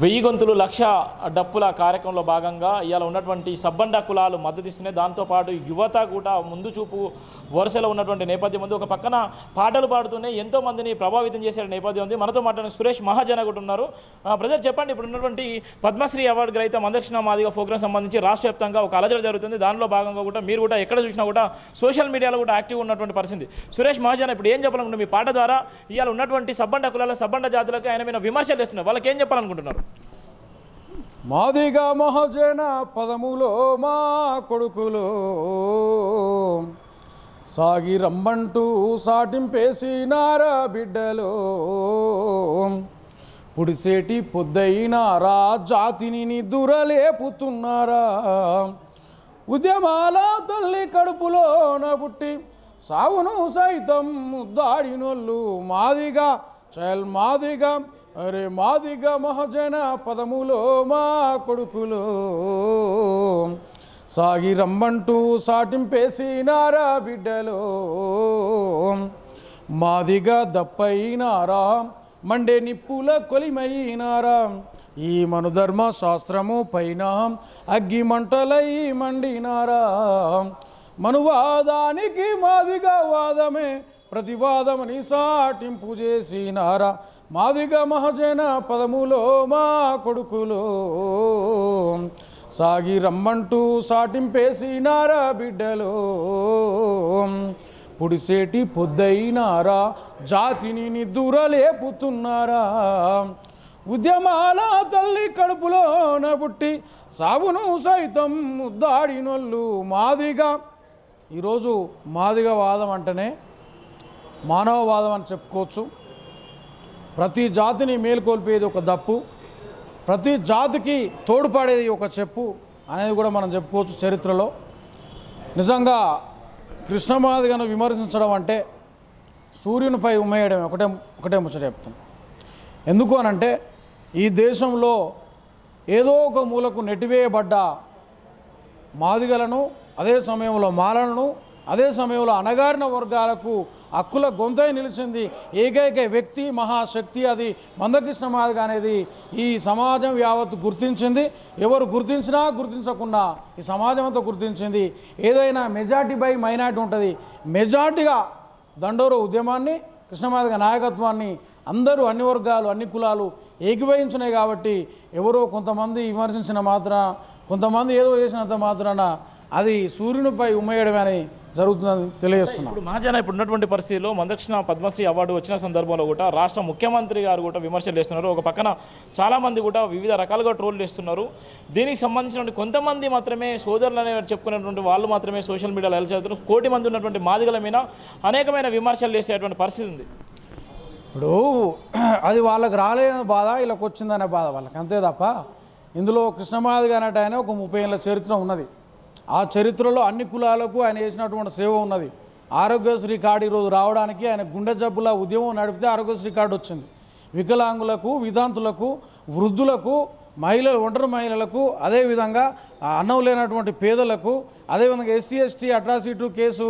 వెయ్యి గొంతులు లక్ష డప్పుల కార్యక్రమంలో భాగంగా ఇవాళ ఉన్నటువంటి సబ్బండ కులాలు మద్దతిస్తున్నాయి. దాంతోపాటు యువత కూడా ముందు చూపు వరుసలో ఉన్నటువంటి నేపథ్యం ఉంది. ఒక పక్కన పాటలు పాడుతూనే ఎంతోమందిని ప్రభావితం చేసే నేపథ్యం ఉంది. మనతో మాట్లాడిన సురేష్ మహాజన కూడా ఉన్నారు. బ్రదర్ చెప్పండి, ఇప్పుడు ఉన్నటువంటి పద్మశ్రీ అవార్డు గ్రహీత మందకృష్ణ మాదిగ ప్రోగ్రాం సంబంధించి రాష్ట్ర వ్యాప్తంగా ఒక అలజడి జరుగుతుంది. దానిలో భాగంగా కూడా మీరు కూడా ఎక్కడ చూసినా కూడా సోషల్ మీడియాలో కూడా యాక్టివ్ ఉన్నటువంటి పరిస్థితి. సురేష్ మహాజన ఇప్పుడు ఏం చెప్పాలనుకుంటున్నారు? మీ పాట ద్వారా ఇవాళ ఉన్నటువంటి సబ్బండ కులాల సబ్బండ జాతులకు ఆయన మీద విమర్శలు చేస్తున్నారు. వాళ్ళకి ఏం చెప్పాలనుకుంటున్నారు? మాదిగ మహాజన పదములో మా కొడుకులో సాగి రమ్మంటూ సాటింపేసినారా బిడ్డలో పుడిసేటి పొద్దయినారా జాతిని నిదురలేపుతున్నారా ఉద్యమాల తల్లి కడుపులోన పుట్టి సావును సైతం ముద్దాడినోళ్ళు మాదిగా చల్ మాదిగా అరే మాదిగ మహాజన పదములో మా కొడుకులో సాగి రమ్మంటూ సాటింపేసినారా బిడ్డలో మాదిగ దప్పైనారా మండే నిప్పుల కొలిమైనారా ఈ మనుధర్మ శాస్త్రము పైన అగ్గి మంటలై మండినారా మనువాదానికి మాదిగ వాదమే ప్రతివాదమని సాటింపు చేసినారా మాదిగ మహాజన పదములో మా కొడుకులో సాగి రమ్మంటూ సాటింపేసినారా బిడ్డలో పుడిసేటి పొద్దయినారా జాతిని నిదురలేపుతున్నారా ఉద్యమాల తల్లి కడుపులోన పుట్టి సావును సైతం ముద్దాడినోళ్ళు మాదిగ. ఈరోజు మాదిగ వాదం అంటేనే మానవవాదం అని చెప్పుకోవచ్చు. ప్రతి జాతిని మేల్కొల్పేది ఒక దప్పు, ప్రతి జాతికి తోడ్పడేది ఒక చెప్పు అనేది కూడా మనం చెప్పుకోవచ్చు. చరిత్రలో నిజంగా కృష్ణమాదిగను విమర్శించడం అంటే సూర్యునిపై ఉమ్మేయడం ఒకటే ముచ్చట చెప్తాను. ఎందుకు అనంటే ఈ దేశంలో ఏదో ఒక మూలకు నెట్టివేయబడ్డ మాదిగలను, అదే సమయంలో మాలలను, అదే సమయంలో అణగారిన వర్గాలకు హక్కుల గొంతై నిలిచింది ఏకైక వ్యక్తి, మహాశక్తి అది మందకృష్ణ మాదిగ అనేది ఈ సమాజం యావత్తు గుర్తించింది. ఎవరు గుర్తించినా గుర్తించకుండా ఈ సమాజం అంతా గుర్తించింది. ఏదైనా మెజార్టీ బై మైనార్టీ ఉంటుంది. మెజార్టీగా దండోరు ఉద్యమాన్ని, కృష్ణమాదిగ నాయకత్వాన్ని అందరూ అన్ని వర్గాలు అన్ని కులాలు ఏకీభవించినాయి. కాబట్టి ఎవరో కొంతమంది విమర్శించిన మాత్రాన, కొంతమంది ఏదో చేసినంత మాత్రాన అది సూర్యునిపై ఉమ్మేయడం అని జరుగుతుందని తెలియజేస్తున్నాం. ఇప్పుడు మహాజన ఇప్పుడు ఉన్నటువంటి పరిస్థితిలో మందకృష్ణ పద్మశ్రీ అవార్డు వచ్చిన సందర్భంలో కూడా రాష్ట్ర ముఖ్యమంత్రి గారు కూడా విమర్శలు చేస్తున్నారు. ఒక పక్కన చాలామంది కూడా వివిధ రకాలుగా ట్రోల్ చేస్తున్నారు. దీనికి సంబంధించినటువంటి కొంతమంది మాత్రమే సోదరులు అనే చెప్పుకునేటువంటి వాళ్ళు మాత్రమే సోషల్ మీడియాలో ఎలా చేస్తున్నారు. కోటి మంది ఉన్నటువంటి మాదిగల మీద అనేకమైన విమర్శలు చేసేటువంటి పరిస్థితి ఉంది. ఇప్పుడు అది వాళ్ళకి రాలేని బాధ, వీళ్ళకి వచ్చిందనే బాధ వాళ్ళకి, అంతే తప్ప ఇందులో కృష్ణమాదిగ అనేట ఆయన ఒక 30 ఏళ్ళ చరిత్ర ఉన్నది. ఆ చరిత్రలో అన్ని కులాలకు ఆయన చేసినటువంటి సేవ ఉన్నది. ఆరోగ్యశ్రీ కార్డు ఈరోజు రావడానికి ఆయన గుండె జబ్బుల ఉద్యమం నడిపితే ఆరోగ్యశ్రీ కార్డు వచ్చింది. వికలాంగులకు, విధాంతులకు, వృద్ధులకు, మహిళలు, ఒంటరి మహిళలకు, అదేవిధంగా అన్నం లేనటువంటి పేదలకు, అదేవిధంగా ఎస్సీ ఎస్టీ అట్రాసిటీ కేసు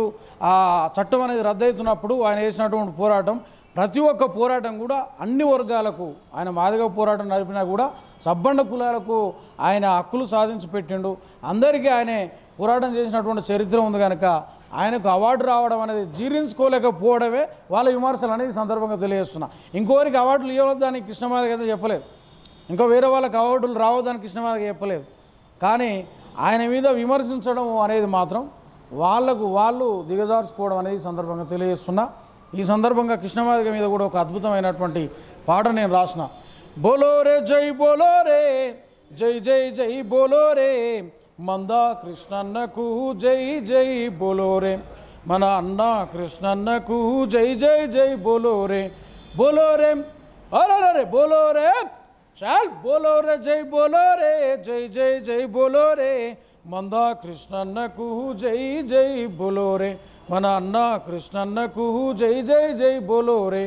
చట్టం అనేది రద్దవుతున్నప్పుడు ఆయన చేసినటువంటి పోరాటం, ప్రతి ఒక్క పోరాటం కూడా అన్ని వర్గాలకు ఆయన మాదిగ పోరాటం నడిపినా కూడా సబ్బండ కులాలకు ఆయన హక్కులు సాధించి పెట్టిండు. అందరికీ ఆయనే పోరాటం చేసినటువంటి చరిత్ర ఉంది కనుక ఆయనకు అవార్డు రావడం అనేది జీర్ణించుకోలేకపోవడమే వాళ్ళ విమర్శలు అనేది సందర్భంగా తెలియజేస్తున్నా. ఇంకోరికి అవార్డులు ఇవ్వద్దని కృష్ణమాదిగ అయితే చెప్పలేదు, ఇంకో వేరే వాళ్ళకి అవార్డులు రావద్దని కృష్ణమాదిగ చెప్పలేదు. కానీ ఆయన మీద విమర్శించడం అనేది మాత్రం వాళ్ళు దిగజార్చుకోవడం అనేది సందర్భంగా తెలియజేస్తున్నా. ఈ సందర్భంగా కృష్ణమాదిగ మీద కూడా ఒక అద్భుతమైనటువంటి పాట నేను రాసిన. బోలోరే జై బోలోరే, జై జై జై బోలోరే, మందా కృష్ణన్నకు జై జై బోలోరే, మన అన్న కృష్ణన్నకు జై జై జై బోలోరే, బోలోరే అరే బోలోరే చాల్ బోలోరే జై బోలోరే, జై జై జై బోలోరే, మందా కృష్ణన్నకు జై జై బోలోరే, మన అన్న కృష్ణన్నకు జై జై జై బోలోరే.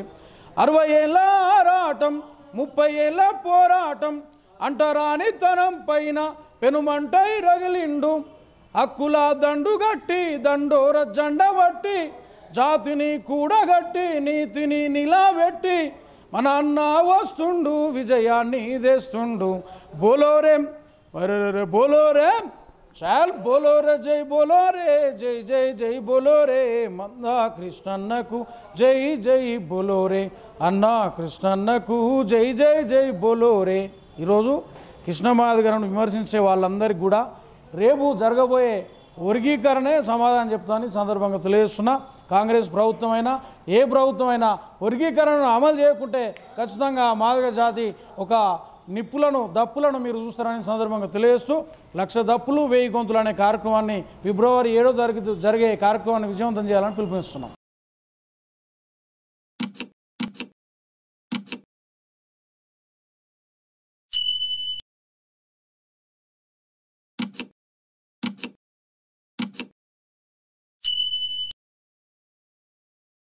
60 ఏళ్ళ ఆరాటం, 30 ఏళ్ళ పోరాటం, అంటరానితనం పైన పెనుమంటై రగిలిండు, హక్కుల దండుగట్టి దండోర జెండబట్టి జాతిని కూడగట్టి నీతిని నిలబెట్టి మన అన్న వస్తుండు విజయాన్ని తెస్తుండు బోలోరే అరే బోలోరే చాల్ బోలోరే జై బోలోరే జై జై జై బోలోరే మందా కృష్ణన్నకు జై జై బోలోరే అన్న కృష్ణన్నకు జై జై జై బోలోరే. ఈరోజు కృష్ణమాధవ్ గారిని విమర్శించే వాళ్ళందరికీ కూడా రేపు జరగబోయే వర్గీకరణే సమాధానం చెప్తానని సందర్భంగా తెలియజేస్తున్నా. కాంగ్రెస్ ప్రభుత్వమైనా ఏ ప్రభుత్వమైనా వర్గీకరణను అమలు చేయకుంటే ఖచ్చితంగా మాదిగ జాతి ఒక నిప్పులను దప్పులను మీరు చూస్తారని సందర్భంగా తెలియజేస్తూ 1,00,000 దప్పులు 1000 గొంతులు అనే కార్యక్రమాన్ని ఫిబ్రవరి 7వ తారీఖు జరిగే కార్యక్రమాన్ని విజయవంతం చేయాలని పిలుపునిస్తున్నాం.